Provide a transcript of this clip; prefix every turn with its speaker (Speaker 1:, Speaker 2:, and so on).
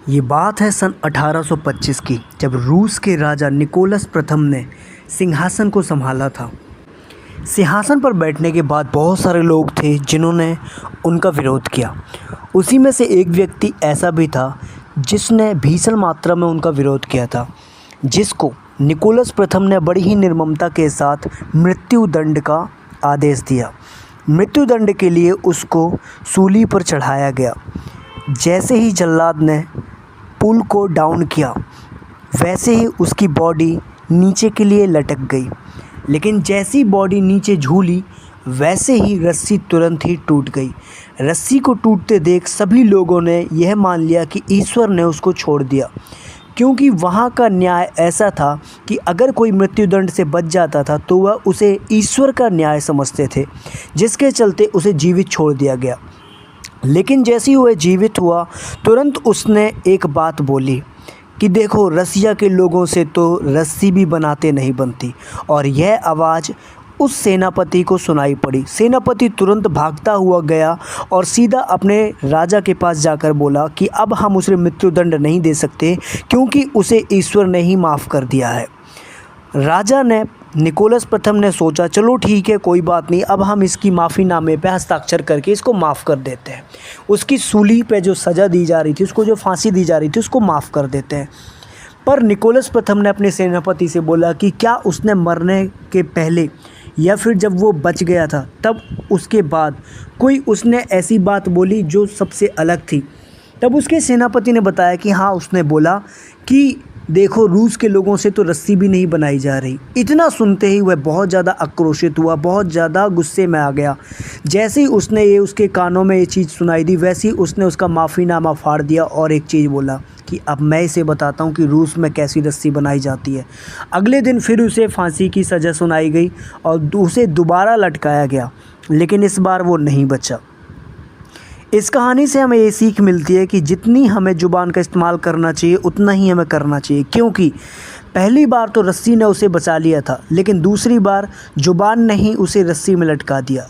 Speaker 1: ये बात है सन 1825 की, जब रूस के राजा निकोलस प्रथम ने सिंहासन को संभाला था। सिंहासन पर बैठने के बाद बहुत सारे लोग थे जिन्होंने उनका विरोध किया। उसी में से एक व्यक्ति ऐसा भी था जिसने भीषण मात्रा में उनका विरोध किया था, जिसको निकोलस प्रथम ने बड़ी ही निर्ममता के साथ मृत्युदंड का आदेश दिया। मृत्युदंड के लिए उसको सूली पर चढ़ाया गया। जैसे ही जल्लाद ने पुल को डाउन किया, वैसे ही उसकी बॉडी नीचे के लिए लटक गई। लेकिन जैसी बॉडी नीचे झूली, वैसे ही रस्सी तुरंत ही टूट गई। रस्सी को टूटते देख सभी लोगों ने यह मान लिया कि ईश्वर ने उसको छोड़ दिया, क्योंकि वहाँ का न्याय ऐसा था कि अगर कोई मृत्युदंड से बच जाता था तो वह उसे ईश्वर का न्याय समझते थे, जिसके चलते उसे जीवित छोड़ दिया गया। लेकिन जैसे ही वह जीवित हुआ, तुरंत उसने एक बात बोली कि देखो, रसिया के लोगों से तो रस्सी भी बनाते नहीं बनती। और यह आवाज़ उस सेनापति को सुनाई पड़ी। सेनापति तुरंत भागता हुआ गया और सीधा अपने राजा के पास जाकर बोला कि अब हम उसे मृत्युदंड नहीं दे सकते, क्योंकि उसे ईश्वर ने ही माफ़ कर दिया है। राजा ने, निकोलस प्रथम ने सोचा, चलो ठीक है, कोई बात नहीं, अब हम इसकी माफ़ीनामे पे हस्ताक्षर करके इसको माफ़ कर देते हैं। उसकी सूली पे जो सज़ा दी जा रही थी, उसको जो फांसी दी जा रही थी, उसको माफ़ कर देते हैं। पर निकोलस प्रथम ने अपने सेनापति से बोला कि क्या उसने मरने के पहले या फिर जब वो बच गया था तब उसके बाद कोई उसने ऐसी बात बोली जो सबसे अलग थी। तब उसके सेनापति ने बताया कि हाँ, उसने बोला कि देखो, रूस के लोगों से तो रस्सी भी नहीं बनाई जा रही। इतना सुनते ही वह बहुत ज़्यादा आक्रोशित हुआ, बहुत ज़्यादा गुस्से में आ गया। जैसे ही उसने ये उसके कानों में ये चीज़ सुनाई दी, वैसे ही उसने उसका माफ़ीनामा फाड़ दिया और एक चीज़ बोला कि अब मैं इसे बताता हूँ कि रूस में कैसी रस्सी बनाई जाती है। अगले दिन फिर उसे फांसी की सज़ा सुनाई गई और उसे दोबारा लटकाया गया, लेकिन इस बार वो नहीं बचा। इस कहानी से हमें ये सीख मिलती है कि जितनी हमें ज़ुबान का इस्तेमाल करना चाहिए, उतना ही हमें करना चाहिए, क्योंकि पहली बार तो रस्सी ने उसे बचा लिया था, लेकिन दूसरी बार ज़ुबान ने ही उसे रस्सी में लटका दिया।